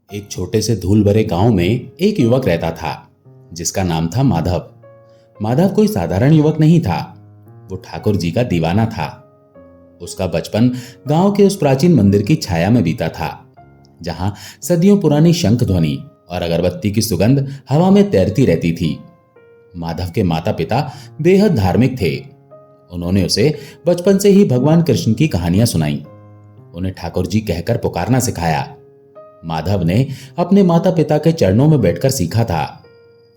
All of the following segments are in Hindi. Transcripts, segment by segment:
एक छोटे से धूल भरे गांव में एक युवक रहता था जिसका नाम था माधव। माधव कोई साधारण युवक नहीं था, वो ठाकुर जी का दीवाना था। उसका बचपन गांव के उस प्राचीन मंदिर की छाया में बीता था जहां सदियों पुरानी शंख ध्वनि और अगरबत्ती की सुगंध हवा में तैरती रहती थी। माधव के माता पिता बेहद धार्मिक थे। उन्होंने उसे बचपन से ही भगवान कृष्ण की कहानियां सुनाई, उन्हें ठाकुर जी कहकर पुकारना सिखाया। माधव ने अपने माता पिता के चरणों में बैठकर सीखा था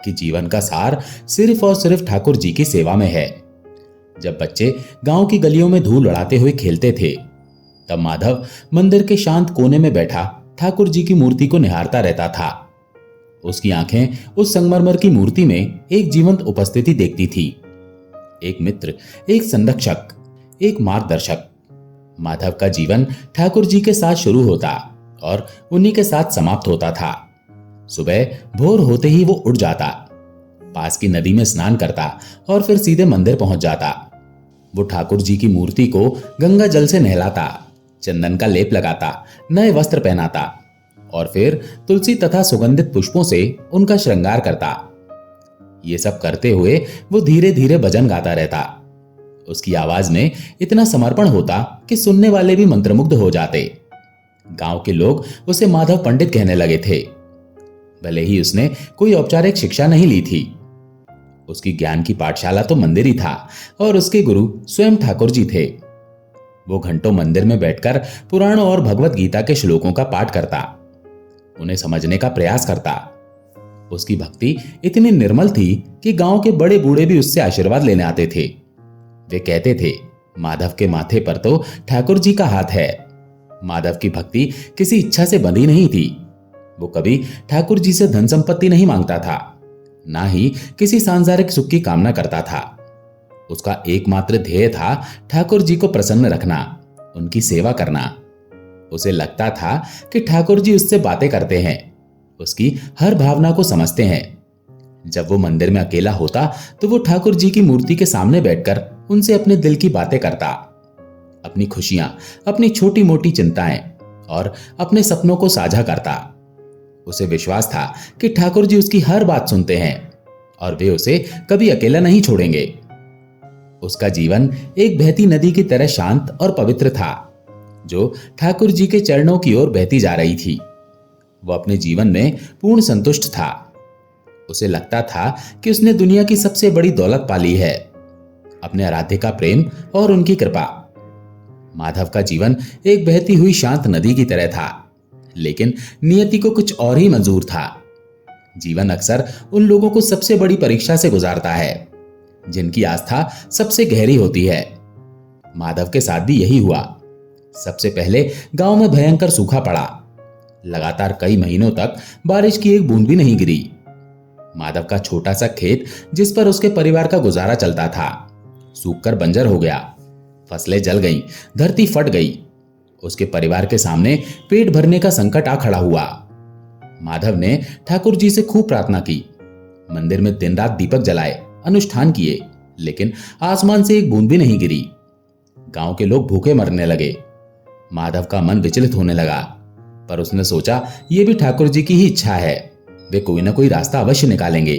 कि जीवन का सार सिर्फ और सिर्फ ठाकुर जी की सेवा में है। जब बच्चे गांव की गलियों में धूल उड़ाते हुए खेलते थे, तब माधव मंदिर के शांत कोने में बैठा ठाकुर जी की मूर्ति को निहारता रहता था। उसकी आंखें उस संगमरमर की मूर्ति में एक जीवंत उपस्थिति देखती थी, एक मित्र, एक संरक्षक, एक मार्गदर्शक। माधव का जीवन ठाकुर जी के साथ शुरू होता और उन्हीं के साथ समाप्त होता था। सुबह भोर होते ही वो उठ जाता, पास की नदी में स्नान करता और फिर सीधे मंदिर पहुंच जाता। वो ठाकुर जी की मूर्ति को गंगा जल से नहलाता, चंदन का लेप लगाता, नए वस्त्र पहनाता और फिर तुलसी तथा सुगंधित पुष्पों से उनका श्रृंगार करता। ये सब करते हुए वो धीरे धीरे भजन गाता रहता। उसकी आवाज में इतना समर्पण होता कि सुनने वाले भी मंत्रमुग्ध हो जाते। गांव के लोग उसे माधव पंडित कहने लगे थे। भले ही उसने कोई औपचारिक शिक्षा नहीं ली थी, उसकी ज्ञान की पाठशाला तो मंदिर ही था और उसके गुरु स्वयं ठाकुर जी थे। वो घंटों मंदिर में बैठकर पुराणों और भगवत गीता के श्लोकों का पाठ करता, उन्हें समझने का प्रयास करता। उसकी भक्ति इतनी निर्मल थी कि गांव के बड़े बूढ़े भी उससे आशीर्वाद लेने आते थे। वे कहते थे, माधव के माथे पर तो ठाकुर जी का हाथ है। माधव की भक्ति किसी इच्छा से बंधी नहीं थी। वो कभी ठाकुर जी से धन संपत्ति नहीं मांगता था, ना ही किसी सांसारिक सुख की कामना करता था। उसका एकमात्र ध्येय था ठाकुर जी को प्रसन्न रखना, उनकी सेवा करना। उसे लगता था कि ठाकुर जी उससे बातें करते हैं, उसकी हर भावना को समझते हैं। जब वो मंदिर में अकेला होता तो वो ठाकुर जी की मूर्ति के सामने बैठकर उनसे अपने दिल की बातें करता, अपनी खुशियां, अपनी छोटी मोटी चिंताएं और अपने सपनों को साझा करता। उसे विश्वास था कि ठाकुर जी उसकी हर बात सुनते हैं और वे उसे कभी अकेला नहीं छोड़ेंगे। उसका जीवन एक बहती नदी की तरह शांत और पवित्र था, जो ठाकुर जी के चरणों की ओर बहती जा रही थी। वो अपने जीवन में पूर्ण संतुष्ट था। उसे लगता था कि उसने दुनिया की सबसे बड़ी दौलत पाली है, अपने आराध्य का प्रेम और उनकी कृपा। माधव का जीवन एक बहती हुई शांत नदी की तरह था, लेकिन नियति को कुछ और ही मंजूर था। जीवन अक्सर उन लोगों को सबसे बड़ी परीक्षा से गुजारता है जिनकी आस्था सबसे गहरी होती है। माधव के साथ भी यही हुआ। सबसे पहले गांव में भयंकर सूखा पड़ा। लगातार कई महीनों तक बारिश की एक बूंद भी नहीं गिरी। माधव का छोटा सा खेत, जिस पर उसके परिवार का गुजारा चलता था, सूखकर बंजर हो गया। फसलें जल गईं, धरती फट गई। उसके परिवार के सामने पेट भरने का संकट आ खड़ा हुआ। माधव ने ठाकुर जी से खूब प्रार्थना की, मंदिर में दिन रात दीपक जलाए, अनुष्ठान किए, लेकिन आसमान से एक बूंद भी नहीं गिरी। गांव के लोग भूखे मरने लगे। माधव का मन विचलित होने लगा, पर उसने सोचा ये भी ठाकुर जी की ही इच्छा है, वे कोई ना कोई रास्ता अवश्य निकालेंगे।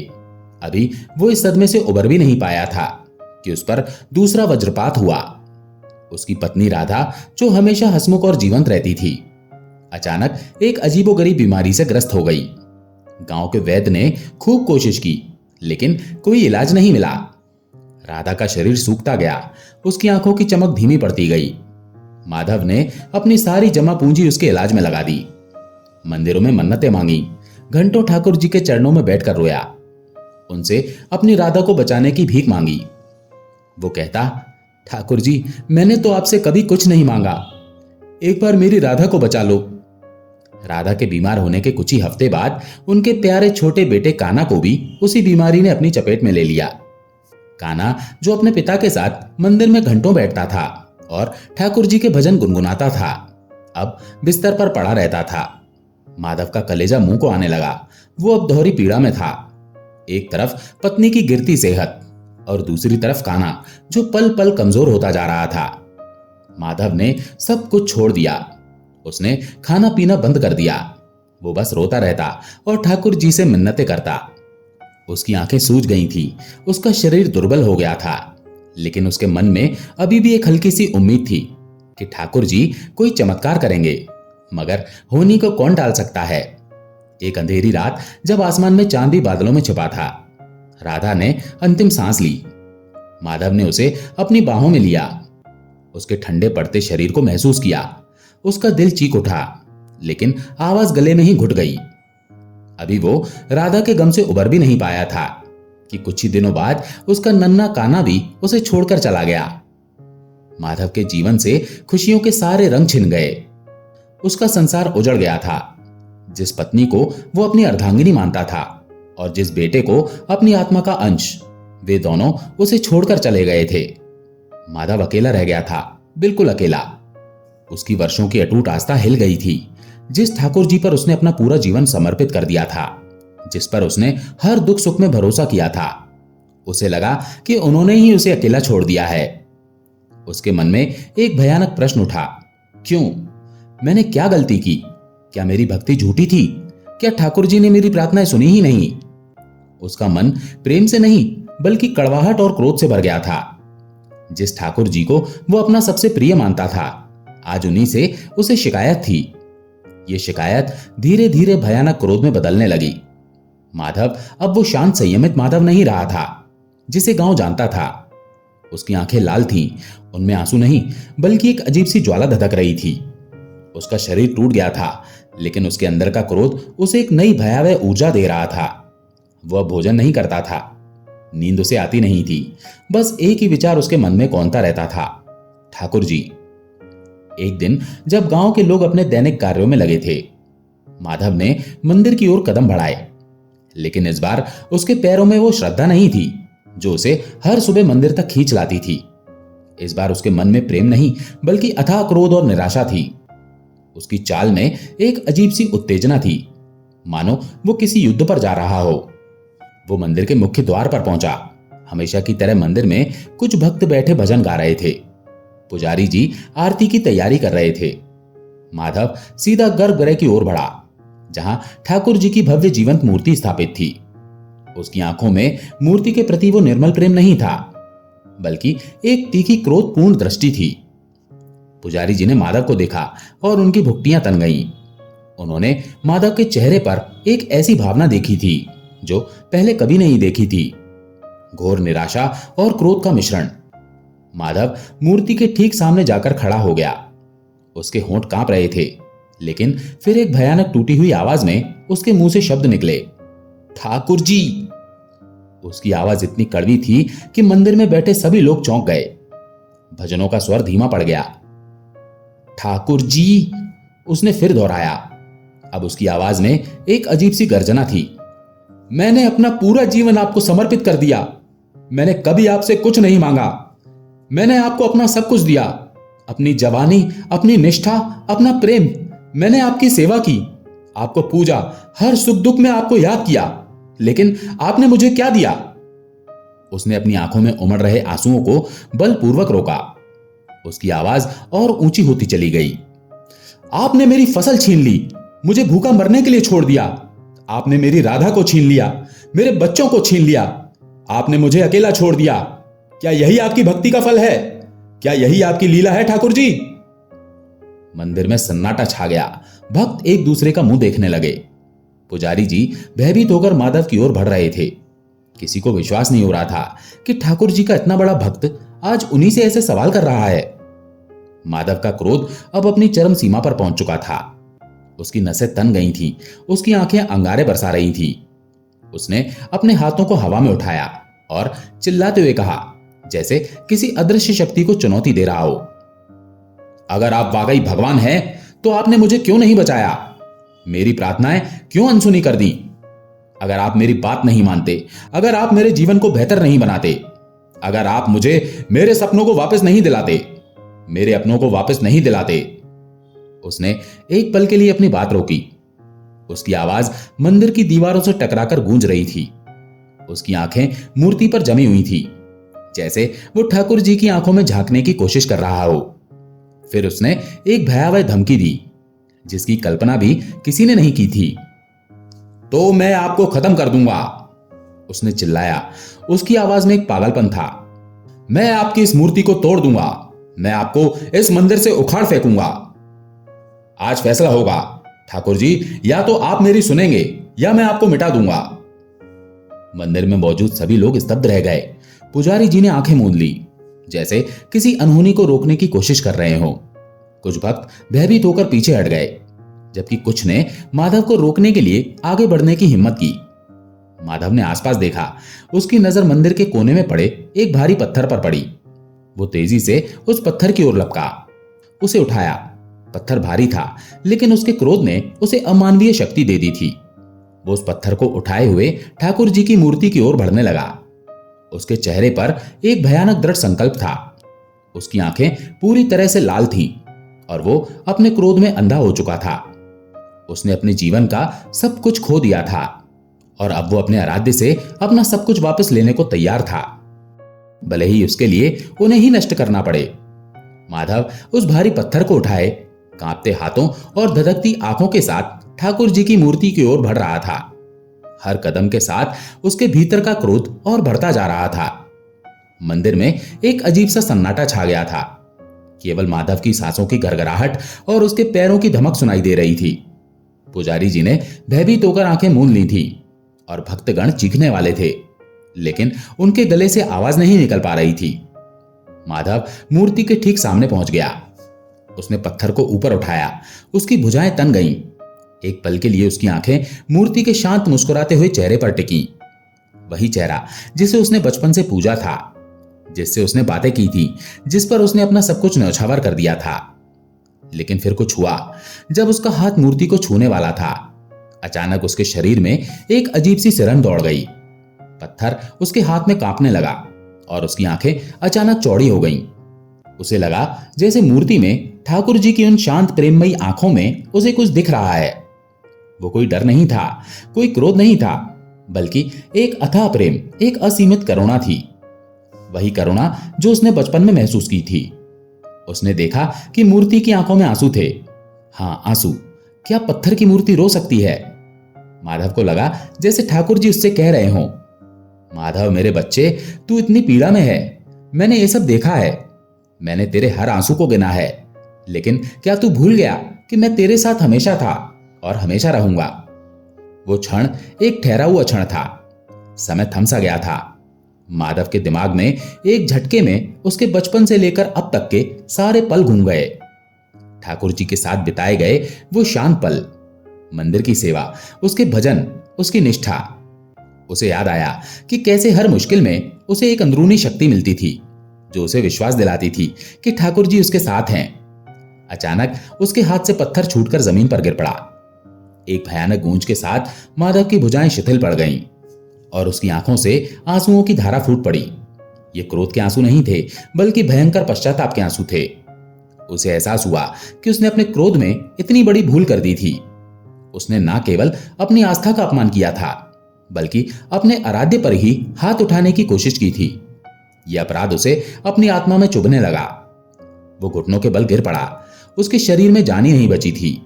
अभी वो इस सदमे से उबर भी नहीं पाया था कि उस पर दूसरा वज्रपात हुआ। उसकी पत्नी राधा, जो हमेशा हंसमुख और जीवंत रहती थी, अचानक एक अजीबोगरीब बीमारी से ग्रस्त हो गई। गांव के वैद्य ने खूब कोशिश की, लेकिन कोई इलाज नहीं मिला। राधा का शरीर सूखता गया, उसकी आंखों की चमक धीमी पड़ती गई। माधव ने अपनी सारी जमा पूंजी उसके इलाज में लगा दी। मंदिरों में मन्नतें मांगी, घंटों ठाकुर जी के चरणों में बैठकर रोया, उनसे अपनी राधा को बचाने की भीख मांगी। वो कहता, ठाकुर जी, मैंने तो आपसे कभी कुछ नहीं मांगा, एक बार मेरी राधा को बचा लो। राधा के बीमार होने के कुछ ही हफ्ते बाद उनके प्यारे छोटे बेटे काना को भी उसी बीमारी ने अपनी चपेट में ले लिया। काना, जो अपने पिता के साथ मंदिर में घंटों बैठता था और ठाकुर जी के भजन गुनगुनाता था, अब बिस्तर पर पड़ा रहता था। माधव का कलेजा मुंह को आने लगा। वो अब दोहरी पीड़ा में था। एक तरफ पत्नी की गिरती सेहत और दूसरी तरफ काना, जो पल पल कमजोर होता जा रहा था। माधव ने सब कुछ छोड़ दिया। उसने खाना पीना बंद कर दिया। वो बस रोता रहता और ठाकुर जी से मिन्नतें करता। उसकी आंखें सूज गई थी, उसका शरीर दुर्बल हो गया था, लेकिन उसके मन में अभी भी एक हल्की सी उम्मीद थी कि ठाकुर जी कोई चमत्कार करेंगे, मगर होनी को कौन टाल सकता है। एक अंधेरी रात जब आसमान में चांद भी बादलों में छिपा था, राधा ने अंतिम सांस ली। माधव ने उसे अपनी बाहों में लिया, उसके ठंडे पड़ते शरीर को महसूस किया। उसका दिल चीख उठा, लेकिन आवाज गले में ही घुट गई। अभी वो राधा के गम से उबर भी नहीं पाया था कि कुछ ही दिनों बाद उसका नन्हा कान्हा भी उसे छोड़कर चला गया। माधव के जीवन से खुशियों के सारे रंग छिन गए। उसका संसार उजड़ गया था। जिस पत्नी को वो अपनी अर्धांगिनी मानता था और जिस बेटे को अपनी आत्मा का अंश, वे दोनों उसे छोड़कर चले गए थे। माधव अकेला रह गया था, बिल्कुल अकेला। उसकी वर्षों की अटूट आस्था हिल गई थी। जिस ठाकुर जी पर उसने अपना पूरा जीवन समर्पित कर दिया था, जिस पर उसने हर दुख सुख में भरोसा किया था, उसे लगा कि उन्होंने ही उसे अकेला छोड़ दिया है। उसके मन में एक भयानक प्रश्न उठा, क्यों? मैंने क्या गलती की? क्या मेरी भक्ति झूठी थी? क्या ठाकुर जी ने मेरी प्रार्थनाएं सुनी ही नहीं? उसका मन प्रेम से नहीं बल्कि कड़वाहट और क्रोध से भर गया था। जिस ठाकुर जी को वो अपना सबसे प्रिय मानता था, आज उन्हीं से उसे शिकायत थी। ये शिकायत धीरे धीरे भयानक क्रोध में बदलने लगी। माधव अब वो शांत संयमित माधव नहीं रहा था जिसे गांव जानता था। उसकी आंखें लाल थीं, उनमें आंसू नहीं बल्कि एक अजीब सी ज्वाला धधक रही थी। उसका शरीर टूट गया था, लेकिन उसके अंदर का क्रोध उसे एक नई भयावह ऊर्जा दे रहा था। वह भोजन नहीं करता था, नींद उसे आती नहीं थी, बस एक ही विचार उसके मन में कौंधता रहता था, ठाकुर जी। एक दिन जब गांव के लोग अपने दैनिक कार्यों में लगे थे, माधव ने मंदिर की ओर कदम बढ़ाए, लेकिन इस बार उसके पैरों में वो श्रद्धा नहीं थी जो उसे हर सुबह मंदिर तक खींच लाती थी। इस बार उसके मन में प्रेम नहीं बल्कि अथाह क्रोध और निराशा थी। उसकी चाल में एक अजीब सी उत्तेजना थी, मानो वो किसी युद्ध पर जा रहा हो। वो मंदिर के मुख्य द्वार पर पहुंचा। हमेशा की तरह मंदिर में कुछ भक्त बैठे भजन गा रहे थे। पुजारी जी आरती की तैयारी कर रहे थे। माधव सीधा गर्भगृह की ओर बढ़ा, जहां ठाकुर जी की भव्य जीवंत मूर्ति स्थापित थी। उसकी आंखों में मूर्ति के प्रति वो निर्मल प्रेम नहीं था, बल्कि एक तीखी क्रोधपूर्ण दृष्टि थी। पुजारी जी ने माधव को देखा और उनकी भुक्तियां तन गईं। उन्होंने माधव के चेहरे पर एक ऐसी भावना देखी थी जो पहले कभी नहीं देखी थी, घोर निराशा और क्रोध का मिश्रण। माधव मूर्ति के ठीक सामने जाकर खड़ा हो गया। उसके होंठ कांप रहे थे, लेकिन फिर एक भयानक टूटी हुई आवाज में उसके मुंह से शब्द निकले, ठाकुर जी। उसकी आवाज इतनी कड़वी थी कि मंदिर में बैठे सभी लोग चौंक गए। भजनों का स्वर धीमा पड़ गया। ठाकुर जी, उसने फिर दोहराया। अब उसकी आवाज में एक अजीब सी गर्जना थी। मैंने अपना पूरा जीवन आपको समर्पित कर दिया। मैंने कभी आपसे कुछ नहीं मांगा। मैंने आपको अपना सब कुछ दिया, अपनी जवानी, अपनी निष्ठा, अपना प्रेम। मैंने आपकी सेवा की, आपको पूजा, हर सुख दुख में आपको याद किया, लेकिन आपने मुझे क्या दिया? उसने अपनी आंखों में उमड़ रहे आंसुओं को बलपूर्वक रोका। उसकी आवाज और ऊंची होती चली गई। आपने मेरी फसल छीन ली, मुझे भूखा मरने के लिए छोड़ दिया। आपने मेरी राधा को छीन लिया, मेरे बच्चों को छीन लिया। आपने मुझे अकेला छोड़ दिया। क्या यही आपकी भक्ति का फल है? क्या यही आपकी लीला है ठाकुर जी? मंदिर में सन्नाटा छा गया। भक्त एक दूसरे का मुंह देखने लगे। पुजारी जी भयभीत होकर माधव की ओर बढ़ रहे थे। किसी को विश्वास नहीं हो रहा था कि ठाकुर जी का इतना बड़ा भक्त आज उन्हीं से ऐसे सवाल कर रहा है। माधव का क्रोध अब अपनी चरम सीमा पर पहुंच चुका था। उसकी नसें तन गई थीं, उसकी आंखें अंगारे बरसा रही थीं। उसने अपने हाथों को हवा में उठाया और चिल्लाते हुए कहा, जैसे किसी अदृश्य शक्ति को चुनौती दे रहा हो, अगर आप वाकई भगवान हैं तो आपने मुझे क्यों नहीं बचाया? मेरी प्रार्थनाएं क्यों अनसुनी कर दी? अगर आप मेरी बात नहीं मानते, अगर आप मेरे जीवन को बेहतर नहीं बनाते, अगर आप मुझे मेरे सपनों को वापस नहीं दिलाते, मेरे अपनों को वापस नहीं दिलाते। उसने एक पल के लिए अपनी बात रोकी। उसकी आवाज मंदिर की दीवारों से टकराकर गूंज रही थी। उसकी आंखें मूर्ति पर जमी हुई थी, जैसे वो ठाकुर जी की आंखों में झांकने की कोशिश कर रहा हो। फिर उसने एक भयावह धमकी दी, जिसकी कल्पना भी किसी ने नहीं की थी। तो मैं आपको खत्म कर दूंगा, उसने चिल्लाया। उसकी आवाज में एक पागलपन था। मैं आपकी इस मूर्ति को तोड़ दूंगा, मैं आपको इस मंदिर से उखाड़ फेंकूंगा। आज फैसला होगा ठाकुर जी, या तो आप मेरी सुनेंगे या मैं आपको मिटा दूंगा। मंदिर में मौजूद सभी लोग स्तब्ध रह गए। पुजारी जी ने आंखें मूंद ली, जैसे किसी अनहोनी को रोकने की कोशिश कर रहे हो। कुछ भक्त भयभीत होकर पीछे हट गए, जबकि कुछ ने माधव को रोकने के लिए आगे बढ़ने की हिम्मत की। माधव ने आसपास देखा। उसकी नजर मंदिर के कोने में पड़े एक भारी पत्थर पर पड़ी। वो तेजी से उस पत्थर की ओर लपका, उसे उठाया। पत्थर भारी था, लेकिन उसके क्रोध ने उसे अमानवीय शक्ति दे दी थी। वो उस पत्थर को उठाए हुए ठाकुर जी की मूर्ति की ओर बढ़ने लगा। उसके चेहरे पर एक भयानक दृढ़ संकल्प था। उसकी आंखें पूरी तरह से लाल थीं और वो अपने क्रोध में अंधा हो चुका था। उसने अपने जीवन का सब कुछ खो दिया था और अब वो अपने आराध्य से अपना सब कुछ वापस लेने को तैयार था, भले ही उसके लिए उन्हें ही नष्ट करना पड़े। माधव उस भारी पत्थर को उठाए, कांपते हाथों और धधकती आंखों के साथ ठाकुर जी की मूर्ति की ओर बढ़ रहा था। हर कदम के साथ उसके भीतर का क्रोध और बढ़ता जा रहा था। मंदिर में एक अजीब सा सन्नाटा छा गया था। केवल माधव की सांसों की गड़गड़ाहट और उसके पैरों की धमक सुनाई दे रही थी। पुजारी जी ने भयभीत होकर आंखें मूंद ली थी और भक्तगण चीखने वाले थे, लेकिन उनके गले से आवाज नहीं निकल पा रही थी। माधव मूर्ति के ठीक सामने पहुंच गया। उसने पत्थर को ऊपर उठाया। उसकी भुजाएं तन गईं। एक पल के लिए उसकी आंखें मूर्ति के शांत मुस्कुराते हुए चेहरे पर टिकी। वही चेहरा जिसे उसने बचपन से पूजा था, जिससे उसने बातें की थी, जिस पर उसने अपना सब कुछ न्यौछावर कर दिया था। लेकिन फिर कुछ हुआ। जब उसका हाथ मूर्ति को छूने वाला था, अचानक उसके शरीर में एक अजीब सी सिरन दौड़ गई। पत्थर उसके हाथ में कांपने लगा और उसकी आंखें अचानक चौड़ी हो गईं। उसे लगा जैसे मूर्ति में ठाकुर जी की उन शांत प्रेममयी आंखों में उसे कुछ दिख रहा है। वो कोई डर नहीं था, कोई क्रोध नहीं था, बल्कि एक अथाह प्रेम, एक असीमित करुणा थी। वही करुणा जो उसने बचपन में महसूस की थी। उसने देखा कि मूर्ति की आंखों में आंसू थे। हाँ, आंसू। क्या पत्थर की मूर्ति रो सकती है? माधव को लगा जैसे ठाकुर जी उससे कह रहे हों, माधव मेरे बच्चे, तू इतनी पीड़ा में है। मैंने ये सब देखा है। मैंने तेरे हर आंसू को गिना है। लेकिन क्या तू भूल गया कि मैं तेरे साथ हमेशा था और हमेशा रहूंगा? वो क्षण एक ठहरा हुआ क्षण था। समय थम सा गया था। माधव के दिमाग में एक झटके में उसके बचपन से लेकर अब तक के सारे पल घूम गए। ठाकुर जी के साथ बिताए गए वो शांत पल, मंदिर की सेवा, उसके भजन, उसकी निष्ठा। उसे याद आया कि कैसे हर मुश्किल में उसे एक अंदरूनी शक्ति मिलती थी जो उसे विश्वास दिलाती थी कि ठाकुर जी उसके साथ हैं। अचानक उसके हाथ से पत्थर छूटकर जमीन पर गिर पड़ा। एक भयानक गूंज के साथ माधव की भुजाएं शिथिल पड़ गईं और उसकी आंखों से आंसुओं की धारा फूट पड़ी। ये क्रोध के आंसू नहीं थे, बल्कि भयंकर पश्चाताप के आंसू थे। उसे एहसास हुआ कि उसने अपने क्रोध में इतनी बड़ी भूल कर दी थी। उसने ना केवल अपनी आस्था का अपमान किया था, बल्कि अपने आराध्य पर ही हाथ उठाने की कोशिश की थी। यह अपराध उसे अपनी आत्मा में चुभने लगा। वो घुटनों के बल गिर पड़ा। उसके शरीर में जान ही नहीं बची थी।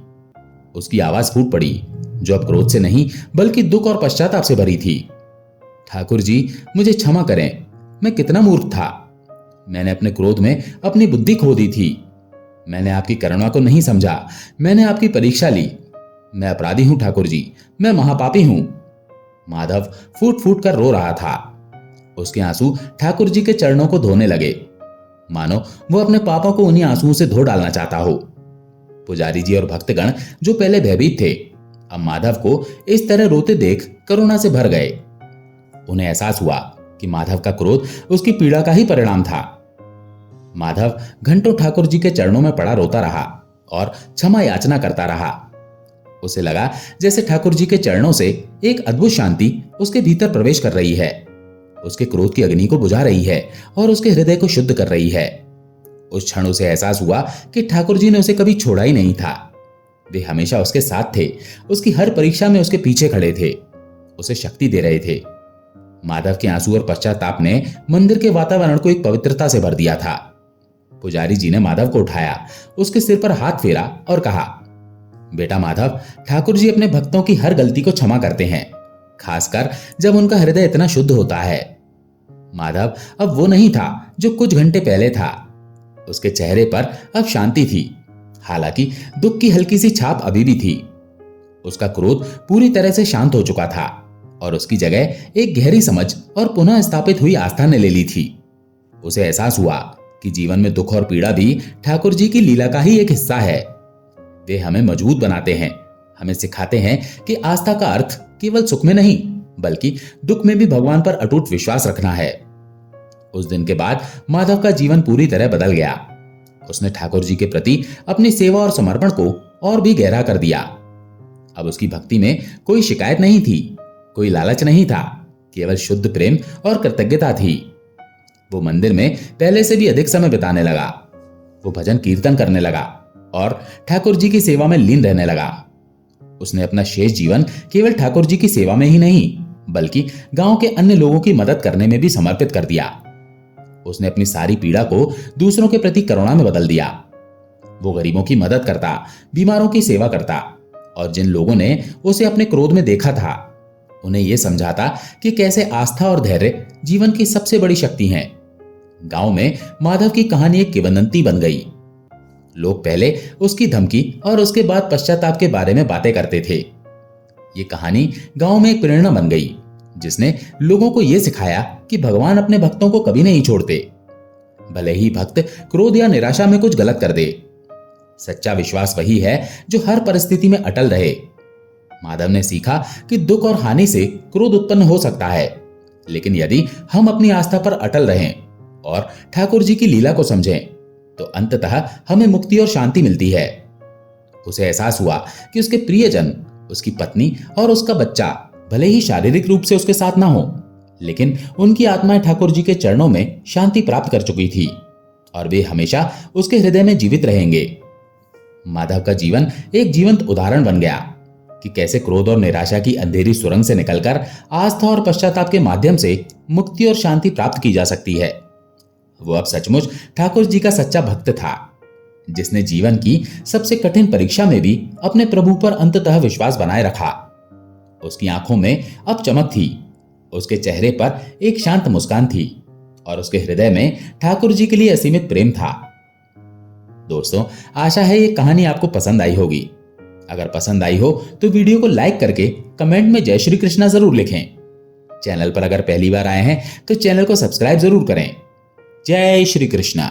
उसकी आवाज फूट पड़ी, जो अब क्रोध से नहीं बल्कि दुख और पश्चाताप से भरी थी। ठाकुर जी, मुझे क्षमा करें। मैं कितना मूर्ख था। मैंने अपने क्रोध में अपनी बुद्धि खो दी थी। मैंने आपकी करुणा को नहीं समझा। मैंने आपकी परीक्षा ली। मैं अपराधी हूं ठाकुर जी, मैं महापापी हूं। माधव फूट फूट कर रो रहा था। उसके आंसू ठाकुर जी के चरणों को धोने लगे, मानो वो अपने पापों को उन्हीं आंसुओं से धो डालना चाहता हो। पुजारी जी और भक्तगण जो पहले भयभीत थे, अब माधव को इस तरह रोते देख करुणा से भर गए। उन्हें एहसास हुआ कि माधव का क्रोध उसकी पीड़ा का ही परिणाम था। माधव घंटों ठाकुर जी के चरणों में पड़ा रोता रहा और क्षमा याचना करता रहा। उसे लगा जैसे ठाकुर जी के चरणों से एक अद्भुत शांति उसके भीतर प्रवेश कर रही है, उसके क्रोध की अग्नि को बुझा रही है और उसके हृदय को शुद्ध कर रही है। उस क्षण उसे एहसास हुआ कि ठाकुर जी ने उसे कभी छोड़ा ही नहीं था। वे हमेशा उसके साथ थे, उसकी हर परीक्षा में उसके पीछे खड़े थे, उसे शक्ति दे रहे थे। माधव के आंसू और पश्चाताप ने मंदिर के वातावरण को एक पवित्रता से भर दिया था। पुजारी जी ने माधव को उठाया, उसके सिर पर हाथ फेरा और कहा, बेटा माधव, ठाकुर जी अपने भक्तों की हर गलती को क्षमा करते हैं, खासकर जब उनका हृदय इतना शुद्ध होता है। माधव अब वो नहीं था जो कुछ घंटे पहले था। उसके चेहरे पर अब शांति थी, हालांकि दुख की हल्की सी छाप अभी भी थी। उसका क्रोध पूरी तरह से शांत हो चुका था और उसकी जगह एक गहरी समझ और पुनः स्थापित हुई आस्था ने ले ली थी। उसे एहसास हुआ कि जीवन में दुख और पीड़ा भी ठाकुर जी की लीला का ही एक हिस्सा है। वे हमें मजबूत बनाते हैं, हमें सिखाते हैं कि आस्था का अर्थ केवल सुख में नहीं बल्कि दुख में भी भगवान पर अटूट विश्वास रखना है। उस दिन के बाद माधव का जीवन पूरी तरह बदल गया। उसने ठाकुर जी के प्रति अपनी सेवा और समर्पण को और भी गहरा कर दिया। अब उसकी भक्ति में कोई शिकायत नहीं थी, कोई लालच नहीं था, केवल शुद्ध प्रेम और कृतज्ञता थी। वो मंदिर में पहले से भी अधिक समय बिताने लगा। वो भजन कीर्तन करने लगा और ठाकुर जी की सेवा में लीन रहने लगा। उसने अपना शेष जीवन केवल ठाकुर जी की सेवा में ही नहीं बल्कि गांव के अन्य लोगों की मदद करने में भी समर्पित कर दिया। उसने अपनी सारी पीड़ा को दूसरों के प्रति करुणा में बदल दिया। वो गरीबों की मदद करता, बीमारों की सेवा करता और जिन लोगों ने उसे अपने क्रोध में देखा था उन्हें यह समझाता कि कैसे आस्था और धैर्य जीवन की सबसे बड़ी शक्ति हैं। गांव में माधव की कहानी एक किंवदंती बन गई। लोग पहले उसकी धमकी और उसके बाद पश्चाताप के बारे में बातें करते थे। ये कहानी गांव में एक प्रेरणा बन गई जिसने लोगों को यह सिखाया कि भगवान अपने भक्तों को कभी नहीं छोड़ते, भले ही भक्त क्रोध या निराशा में कुछ गलत कर दे। सच्चा विश्वास वही है जो हर परिस्थिति में अटल रहे। माधव ने सीखा कि दुख और हानि से क्रोध उत्पन्न हो सकता है, लेकिन यदि हम अपनी आस्था पर अटल रहें और ठाकुर जी की लीला को समझें तो अंततः हमें मुक्ति और शांति मिलती है। उसे एहसास हुआ कि उसके प्रियजन, उसकी पत्नी और उसका बच्चा भले ही शारीरिक रूप से उसके साथ ना हो, लेकिन उनकी आत्माएं ठाकुर जी के चरणों में शांति प्राप्त कर चुकी थी और वे हमेशा उसके हृदय में जीवित रहेंगे। माधव का जीवन एक जीवंत उदाहरण बन गया कि कैसे क्रोध और निराशा की अंधेरी सुरंग से निकलकर आस्था और पश्चाताप के माध्यम से मुक्ति और शांति प्राप्त की जा सकती है। वो अब सचमुच ठाकुर जी का सच्चा भक्त था, जिसने जीवन की सबसे कठिन परीक्षा में भी अपने प्रभु पर अंततः विश्वास बनाए रखा। उसकी आंखों में अब चमक थी, उसके चेहरे पर एक शांत मुस्कान थी और उसके हृदय में ठाकुर जी के लिए असीमित प्रेम था। दोस्तों, आशा है ये कहानी आपको पसंद आई होगी। अगर पसंद आई हो तो वीडियो को लाइक करके कमेंट में जय श्री कृष्णा जरूर लिखें। चैनल पर अगर पहली बार आए हैं तो चैनल को सब्सक्राइब जरूर करें। जय श्री कृष्णा।